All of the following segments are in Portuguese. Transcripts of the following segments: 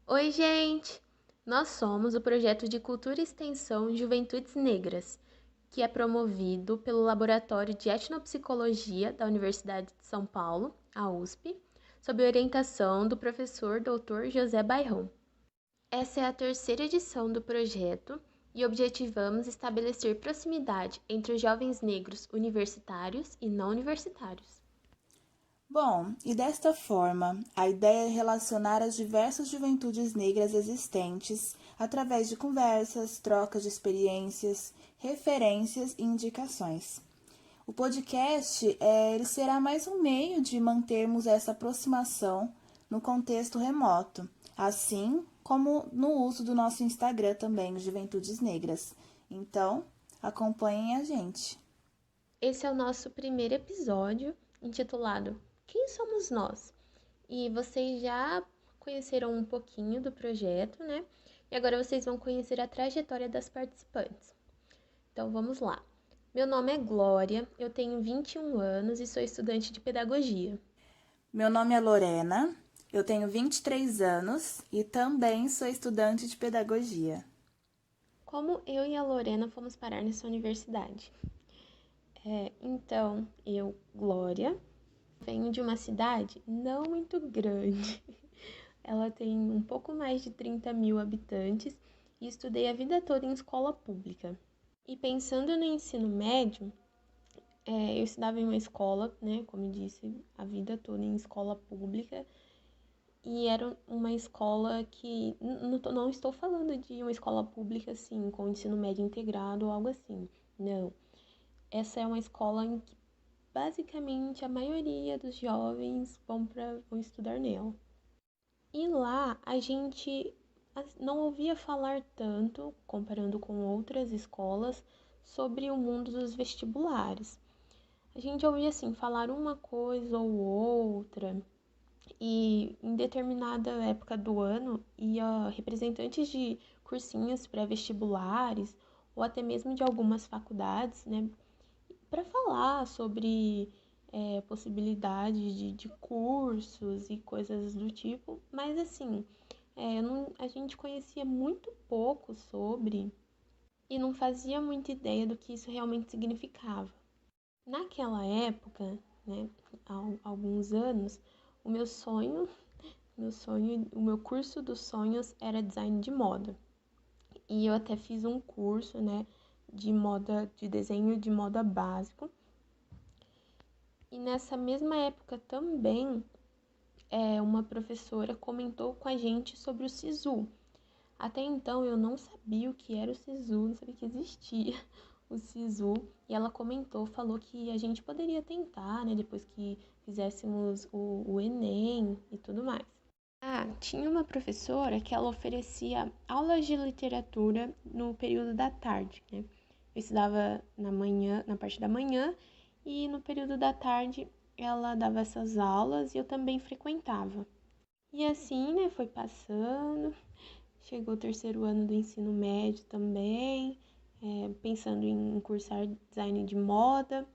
Oi, gente! Nós somos o projeto de Cultura e Extensão Juventudes Negras, que é promovido pelo Laboratório de Etnopsicologia da Universidade de São Paulo, a USP, sob orientação do professor Dr. José Bairrão. Essa é a terceira edição do projeto e objetivamos estabelecer proximidade entre os jovens negros universitários e não universitários. Bom, e desta forma, a ideia é relacionar as diversas juventudes negras existentes através de conversas, trocas de experiências, referências e indicações. O podcast ele será mais um meio de mantermos essa aproximação no contexto remoto, assim como no uso do nosso Instagram também, Juventudes Negras. Então, acompanhem a gente. Esse é o nosso primeiro episódio, intitulado Quem Somos Nós? E vocês já conheceram um pouquinho do projeto, né? E agora vocês vão conhecer a trajetória das participantes. Então vamos lá. Meu nome é Glória, eu tenho 21 anos e sou estudante de pedagogia. Meu nome é Lorena, eu tenho 23 anos e também sou estudante de pedagogia. Como eu e a Lorena fomos parar nessa universidade? Então, eu, Glória, venho de uma cidade não muito grande. Ela tem um pouco mais de 30 mil habitantes e estudei a vida toda em escola pública. E pensando no ensino médio, eu estudava em uma escola, né, como eu disse, a vida toda em escola pública. E era uma escola que. Não estou falando de uma escola pública, assim, com ensino médio integrado ou algo assim. Não. Essa é uma escola em que basicamente a maioria dos jovens vão estudar nela. E lá a gente não ouvia falar tanto, comparando com outras escolas, sobre o mundo dos vestibulares. A gente ouvia assim falar uma coisa ou outra, e em determinada época do ano ia representantes de cursinhos pré-vestibulares ou até mesmo de algumas faculdades, né, para falar sobre possibilidades de cursos e coisas do tipo, mas assim, a gente conhecia muito pouco sobre e não fazia muita ideia do que isso realmente significava. Naquela época, né, há alguns anos, o o meu curso dos sonhos era design de moda. E eu até fiz um curso, né, de moda, de desenho de moda básico. E nessa mesma época também, uma professora comentou com a gente sobre o SISU. Até então eu não sabia o que era o SISU, não sabia que existia o SISU. E ela comentou, falou que a gente poderia tentar, né, depois que fizéssemos o Enem e tudo mais. Ah, tinha uma professora que ela oferecia aulas de literatura no período da tarde, né? Eu estudava na manhã, na parte da manhã, e no período da tarde ela dava essas aulas e eu também frequentava. E assim, né, foi passando, chegou o terceiro ano do ensino médio também, pensando em cursar design de moda.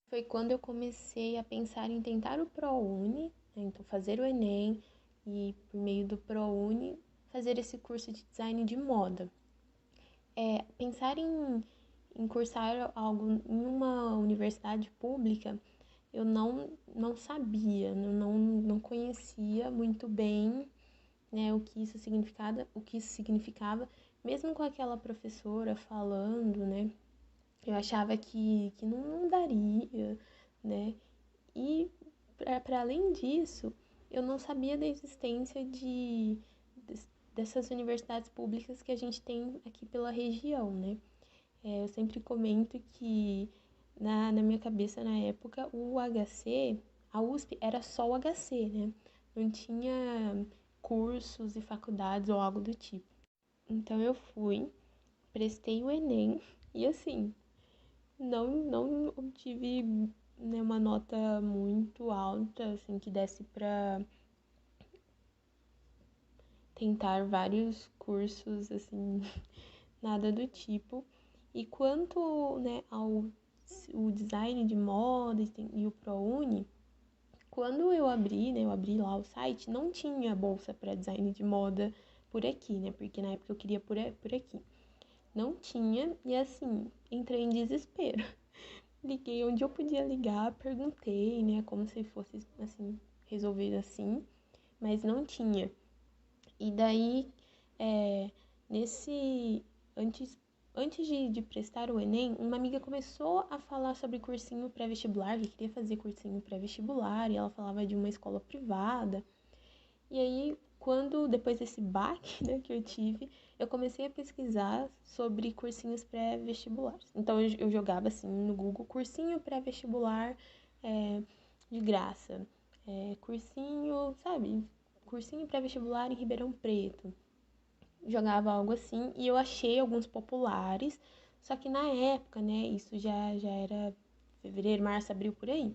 Foi quando eu comecei a pensar em tentar o ProUni, né, então fazer o Enem e, por meio do ProUni, fazer esse curso de design de moda. Pensar em cursar algo em uma universidade pública, eu não sabia, não conhecia muito bem, né, o que isso significava, mesmo com aquela professora falando, né, eu achava que não daria, né, e para além disso, eu não sabia da existência dessas universidades públicas que a gente tem aqui pela região, né? Eu sempre comento que na minha cabeça na época o HC, a USP era só o HC, né? Não tinha cursos e faculdades ou algo do tipo. Então eu fui, prestei o Enem e assim, não obtive, né, uma nota muito alta, assim, que desse para tentar vários cursos, assim, nada do tipo. E quanto, né, ao o design de moda e o ProUni, Quando eu abri lá o site, não tinha bolsa para design de moda por aqui, né? Porque na época eu queria por aqui. Não tinha, e assim, entrei em desespero. Liguei onde eu podia ligar, perguntei, né? Como se fosse, assim, resolvido assim, mas não tinha. E daí, é, nesse. Antes, antes de prestar o Enem, uma amiga começou a falar sobre cursinho pré-vestibular, que queria fazer cursinho pré-vestibular, e ela falava de uma escola privada. E aí, depois desse baque, né, que eu tive, eu comecei a pesquisar sobre cursinhos pré-vestibulares. Então, eu jogava, assim, no Google, cursinho pré-vestibular de graça. Cursinho, sabe? Cursinho pré-vestibular em Ribeirão Preto. Jogava algo assim, e eu achei alguns populares, só que na época, né, isso já era fevereiro, março, abril, por aí.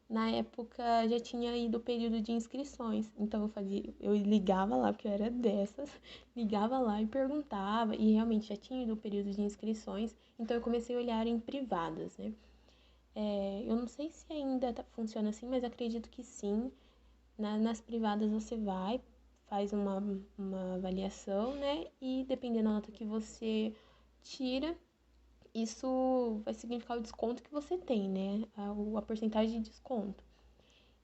Na época já tinha ido o período de inscrições, então eu ligava lá, porque eu era dessas, ligava lá e perguntava, e realmente já tinha ido o período de inscrições, então eu comecei a olhar em privadas, né? Eu não sei se ainda funciona assim, mas acredito que sim. Nas privadas você vai, faz uma avaliação, né? E dependendo da nota que você tira, isso vai significar o desconto que você tem, né? A porcentagem de desconto.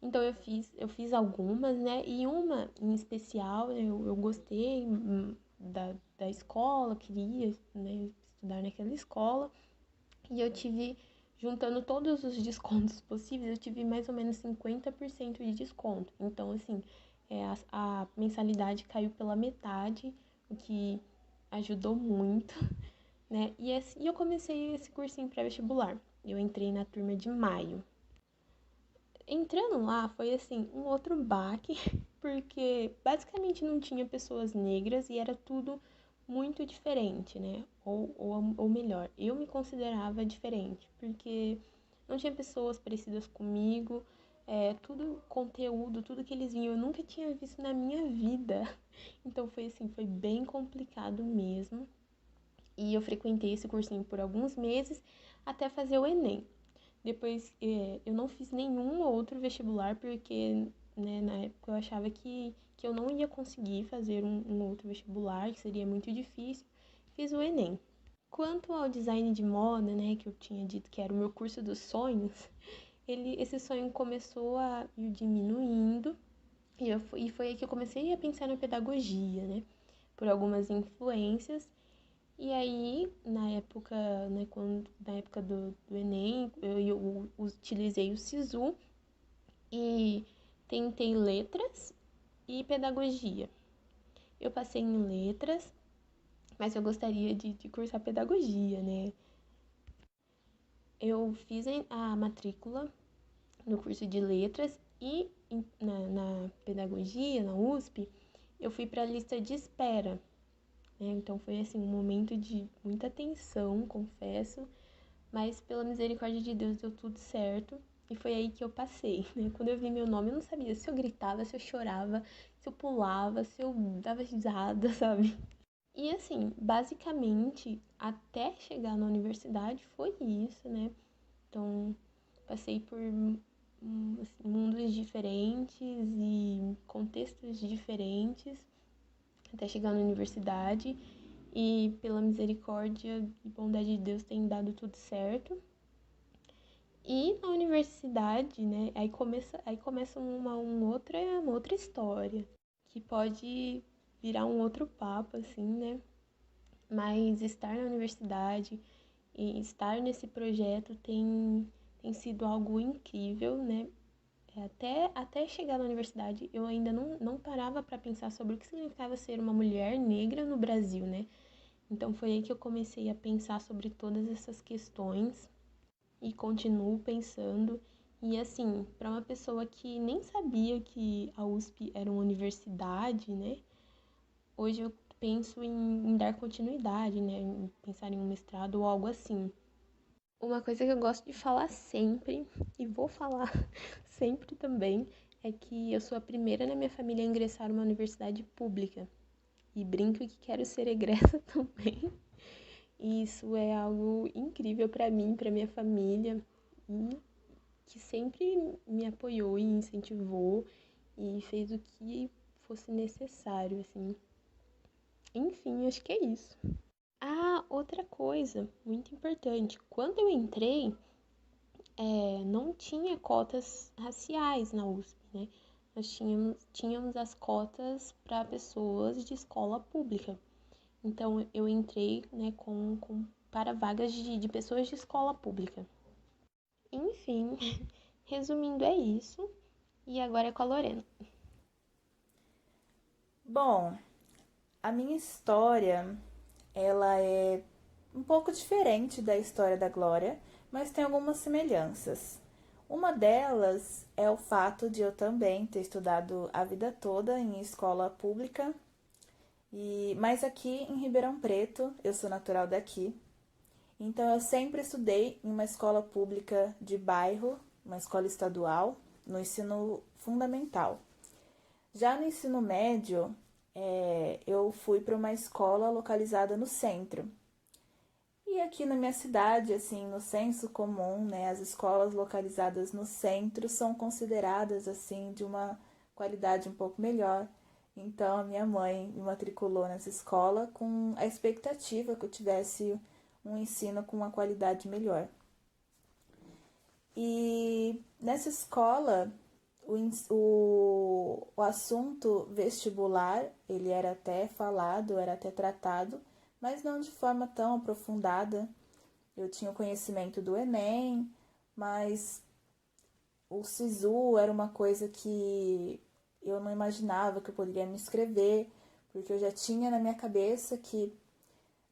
Então eu fiz algumas, né? E uma em especial, eu gostei da escola, queria, né, estudar naquela escola. E eu tive, juntando todos os descontos possíveis, eu tive mais ou menos 50% de desconto. Então, assim, a mensalidade caiu pela metade, o que ajudou muito, né? E eu comecei esse cursinho pré-vestibular. Eu entrei na turma de maio. Entrando lá foi assim, um outro baque, porque basicamente não tinha pessoas negras e era tudo muito diferente, né? Ou melhor, eu me considerava diferente, porque não tinha pessoas parecidas comigo, tudo conteúdo, tudo que eles viam, eu nunca tinha visto na minha vida. Então foi assim, foi bem complicado mesmo. E eu frequentei esse cursinho por alguns meses até fazer o Enem. Depois, eu não fiz nenhum outro vestibular, porque, né, na época eu achava que eu não ia conseguir fazer um outro vestibular, que seria muito difícil. Fiz o Enem. Quanto ao design de moda, né, que eu tinha dito que era o meu curso dos sonhos, esse sonho começou a ir diminuindo, e foi aí que eu comecei a pensar na pedagogia, né, por algumas influências. E aí, na época do Enem, eu utilizei o SISU e tentei letras e pedagogia. Eu passei em letras, mas eu gostaria de cursar pedagogia, né? Eu fiz a matrícula no curso de letras e na pedagogia, na USP, eu fui para a lista de espera, né? Então foi assim um momento de muita tensão, confesso, mas pela misericórdia de Deus deu tudo certo e foi aí que eu passei, né? Quando eu vi meu nome, eu não sabia se eu gritava, se eu chorava, se eu pulava, se eu dava risada, sabe? E assim, basicamente, até chegar na universidade foi isso, né? Então, passei por assim, mundos diferentes e contextos diferentes até chegar na universidade. E pela misericórdia e bondade de Deus tem dado tudo certo. E na universidade, né, aí começa uma outra história, que pode virar um outro papo, assim, né? Mas estar na universidade e estar nesse projeto tem sido algo incrível, né? Até chegar na universidade, eu ainda não parava para pensar sobre o que significava ser uma mulher negra no Brasil, né? Então foi aí que eu comecei a pensar sobre todas essas questões e continuo pensando. E assim, para uma pessoa que nem sabia que a USP era uma universidade, né? Hoje eu penso em dar continuidade, né? Em pensar em um mestrado ou algo assim. Uma coisa que eu gosto de falar sempre, e vou falar sempre também, é que eu sou a primeira na minha família a ingressar numa universidade pública. E brinco que quero ser egressa também. E isso é algo incrível para mim, para minha família. E que sempre me apoiou e incentivou e fez o que fosse necessário, assim. Enfim, acho que é isso. Ah, outra coisa muito importante. Quando eu entrei, não tinha cotas raciais na USP, né? Nós tínhamos as cotas para pessoas de escola pública. Então, eu entrei, né, para vagas de pessoas de escola pública. Enfim, resumindo, é isso. E agora é com a Lorena. Bom, a minha história, ela é um pouco diferente da história da Glória, mas tem algumas semelhanças. Uma delas é o fato de eu também ter estudado a vida toda em escola pública, mas aqui em Ribeirão Preto, eu sou natural daqui, então eu sempre estudei em uma escola pública de bairro, uma escola estadual, no ensino fundamental. Já no ensino médio, eu fui para uma escola localizada no centro. E aqui na minha cidade, assim, no senso comum, né, as escolas localizadas no centro são consideradas, assim, de uma qualidade um pouco melhor. Então, a minha mãe me matriculou nessa escola com a expectativa que eu tivesse um ensino com uma qualidade melhor. E nessa escola, o assunto vestibular, ele era até falado, era até tratado, mas não de forma tão aprofundada. Eu tinha o conhecimento do Enem, mas o SISU era uma coisa que eu não imaginava que eu poderia me inscrever, porque eu já tinha na minha cabeça que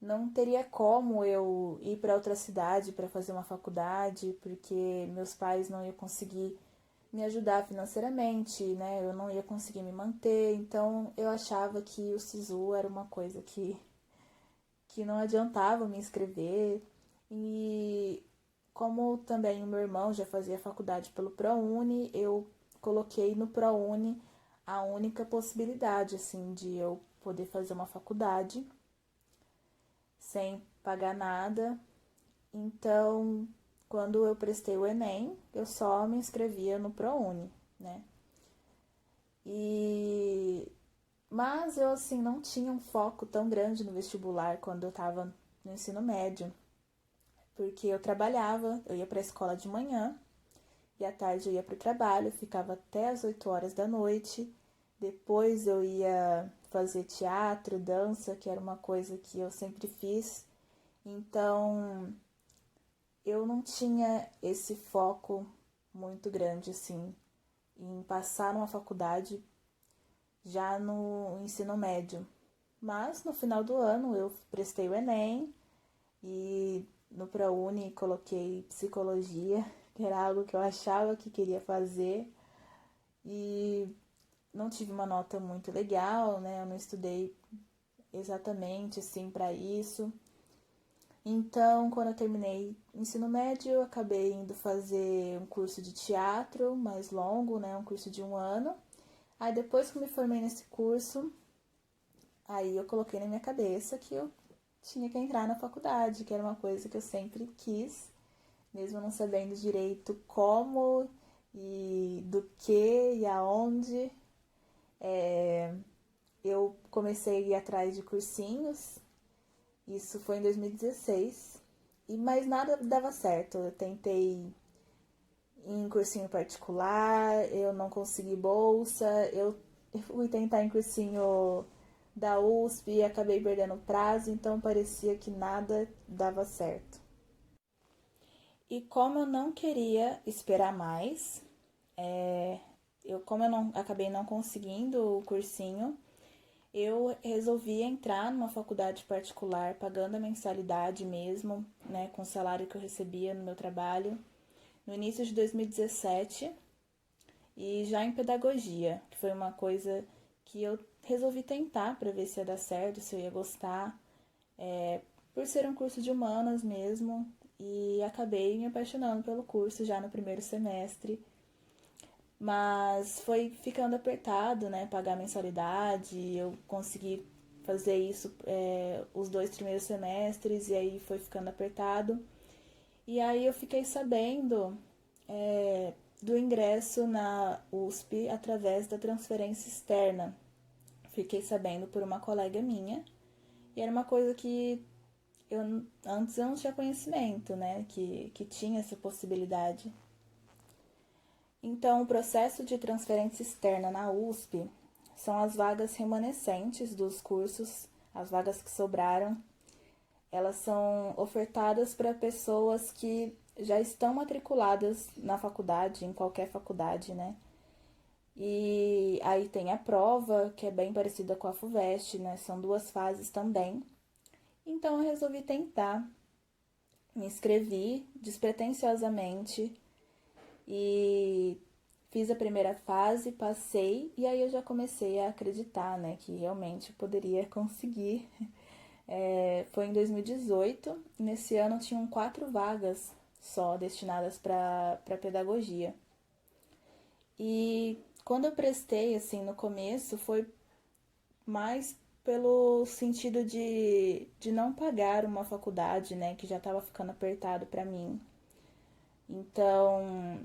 não teria como eu ir para outra cidade para fazer uma faculdade, porque meus pais não iam conseguir me ajudar financeiramente, né? Eu não ia conseguir me manter, então eu achava que o SISU era uma coisa que não adiantava me inscrever. E como também o meu irmão já fazia faculdade pelo ProUni, eu coloquei no ProUni a única possibilidade, assim, de eu poder fazer uma faculdade sem pagar nada. Então, quando eu prestei o Enem, eu só me inscrevia no ProUni, né? Mas eu, assim, não tinha um foco tão grande no vestibular quando eu estava no ensino médio, porque eu trabalhava, eu ia para a escola de manhã e à tarde eu ia para o trabalho, ficava até as 8 horas da noite. Depois eu ia fazer teatro, dança, que era uma coisa que eu sempre fiz. Então, eu não tinha esse foco muito grande, assim, em passar numa faculdade já no ensino médio. Mas no final do ano eu prestei o Enem e no ProUni coloquei psicologia, que era algo que eu achava que queria fazer. E não tive uma nota muito legal, né? Eu não estudei exatamente assim para isso. Então, quando eu terminei o ensino médio, eu acabei indo fazer um curso de teatro mais longo, né? Um curso de 1 ano. Aí depois que eu me formei nesse curso, aí eu coloquei na minha cabeça que eu tinha que entrar na faculdade, que era uma coisa que eu sempre quis, mesmo não sabendo direito como e do que e aonde. Eu comecei a ir atrás de cursinhos, isso foi em 2016, mas nada dava certo. Eu tentei em cursinho particular, eu não consegui bolsa, eu fui tentar em cursinho da USP e acabei perdendo prazo, então parecia que nada dava certo. E como eu não queria esperar mais, como eu não, acabei não conseguindo o cursinho, eu resolvi entrar numa faculdade particular, pagando a mensalidade mesmo, né, com o salário que eu recebia no meu trabalho, no início de 2017, e já em pedagogia, que foi uma coisa que eu resolvi tentar para ver se ia dar certo, se eu ia gostar, por ser um curso de humanas mesmo, e acabei me apaixonando pelo curso já no primeiro semestre. Mas foi ficando apertado, né? Pagar mensalidade, eu consegui fazer isso os 2 primeiros semestres, e aí foi ficando apertado. E aí eu fiquei sabendo do ingresso na USP através da transferência externa. Fiquei sabendo por uma colega minha, e era uma coisa que antes eu não tinha conhecimento, né, que tinha essa possibilidade. Então, o processo de transferência externa na USP são as vagas remanescentes dos cursos, as vagas que sobraram. Elas são ofertadas para pessoas que já estão matriculadas na faculdade, em qualquer faculdade, né? E aí tem a prova, que é bem parecida com a FUVEST, né? São 2 fases também. Então eu resolvi tentar. Me inscrevi despretensiosamente e fiz a primeira fase, passei, e aí eu já comecei a acreditar, né, que realmente poderia conseguir. Foi em 2018, e nesse ano tinham 4 vagas só destinadas para pedagogia. E quando eu prestei, assim, no começo, foi mais pelo sentido de não pagar uma faculdade, né, que já estava ficando apertado para mim. Então,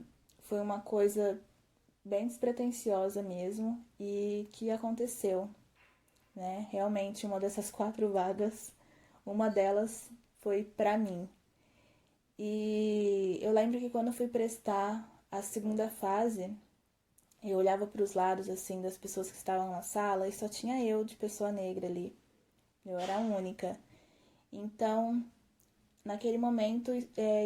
foi uma coisa bem despretensiosa mesmo e que aconteceu, né? Realmente, uma dessas 4 vagas, uma delas foi para mim. E eu lembro que quando eu fui prestar a segunda fase, eu olhava para os lados assim das pessoas que estavam na sala e só tinha eu de pessoa negra ali. Eu era a única. Então, naquele momento,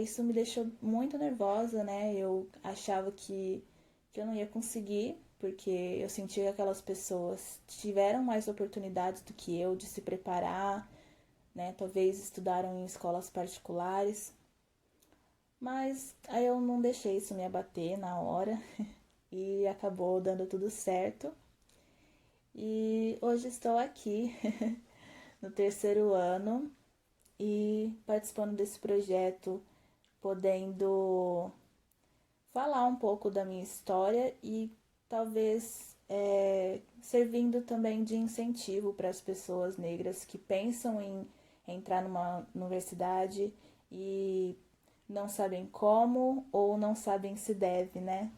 isso me deixou muito nervosa, né? Eu achava que eu não ia conseguir, porque eu sentia que aquelas pessoas tiveram mais oportunidades do que eu de se preparar, né? Talvez estudaram em escolas particulares. Mas aí eu não deixei isso me abater na hora e acabou dando tudo certo. E hoje estou aqui no terceiro ano e participando desse projeto, podendo falar um pouco da minha história e talvez servindo também de incentivo para as pessoas negras que pensam em entrar numa universidade e não sabem como ou não sabem se deve, né?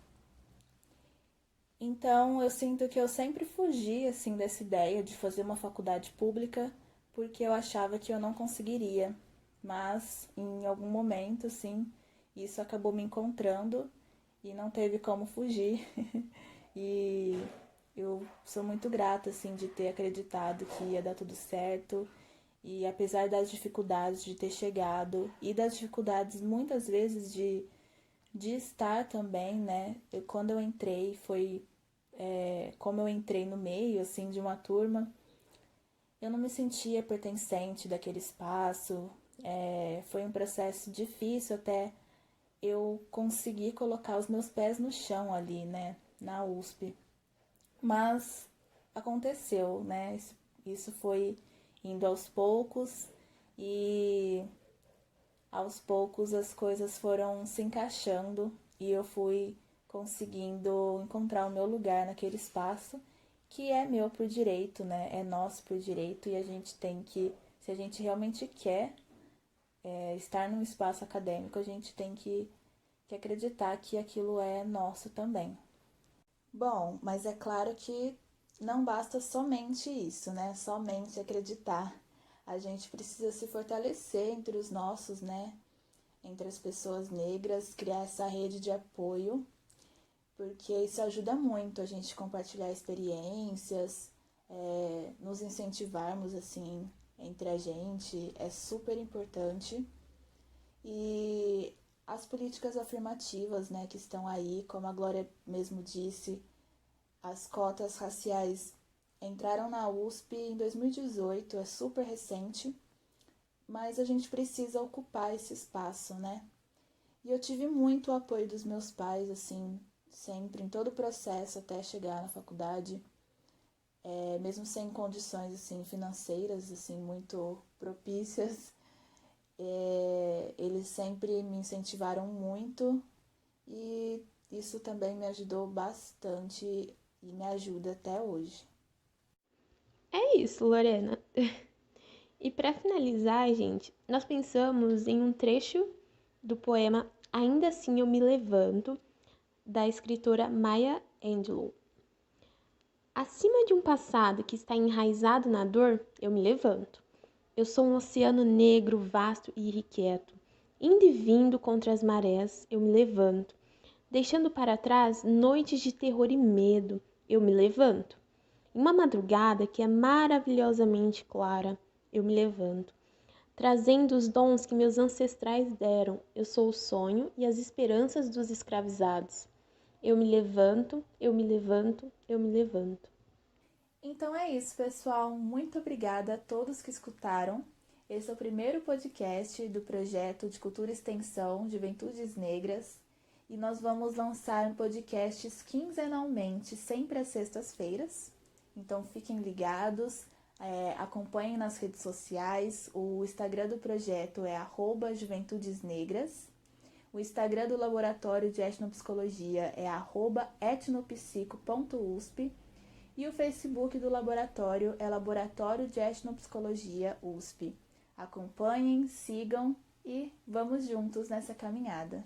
Então eu sinto que eu sempre fugi assim dessa ideia de fazer uma faculdade pública porque eu achava que eu não conseguiria, mas em algum momento assim isso acabou me encontrando e não teve como fugir. E eu sou muito grata assim de ter acreditado que ia dar tudo certo. E apesar das dificuldades de ter chegado e das dificuldades muitas vezes de estar também, né? Quando eu entrei, como eu entrei no meio assim de uma turma, eu não me sentia pertencente daquele espaço. Foi um processo difícil até eu consegui colocar os meus pés no chão ali, né, na USP. Mas aconteceu, né? Isso foi indo aos poucos e aos poucos as coisas foram se encaixando e eu fui conseguindo encontrar o meu lugar naquele espaço que é meu por direito, né? É nosso por direito e a gente tem que, se a gente realmente quer estar num espaço acadêmico, a gente tem que acreditar que aquilo é nosso também. Bom, mas é claro que não basta somente isso, né? Somente acreditar. A gente precisa se fortalecer entre os nossos, né? Entre as pessoas negras, criar essa rede de apoio, porque isso ajuda muito a gente compartilhar experiências, nos incentivarmos assim entre a gente, é super importante. E as políticas afirmativas, né, que estão aí, como a Glória mesmo disse, as cotas raciais entraram na USP em 2018, é super recente, mas a gente precisa ocupar esse espaço, né? E eu tive muito o apoio dos meus pais, assim, sempre, em todo o processo até chegar na faculdade, mesmo sem condições, assim, financeiras, assim, muito propícias, eles sempre me incentivaram muito e isso também me ajudou bastante e me ajuda até hoje. É isso, Lorena. E para finalizar, gente, nós pensamos em um trecho do poema Ainda assim eu me levanto, da escritora Maya Angelou. Acima de um passado que está enraizado na dor, eu me levanto. Eu sou um oceano negro, vasto e irrequieto. Indo e vindo contra as marés, eu me levanto. Deixando para trás noites de terror e medo, eu me levanto. Em uma madrugada que é maravilhosamente clara, eu me levanto. Trazendo os dons que meus ancestrais deram, eu sou o sonho e as esperanças dos escravizados. Eu me levanto, eu me levanto, eu me levanto. Então é isso, pessoal. Muito obrigada a todos que escutaram. Esse é o primeiro podcast do projeto de Cultura e Extensão Juventudes Negras. E nós vamos lançar podcasts quinzenalmente, sempre às sextas-feiras. Então fiquem ligados, acompanhem nas redes sociais. O Instagram do projeto é @juventudesnegras. O Instagram do Laboratório de Etnopsicologia é @etnopsico.usp. E o Facebook do laboratório é Laboratório de Etnopsicologia USP. Acompanhem, sigam e vamos juntos nessa caminhada.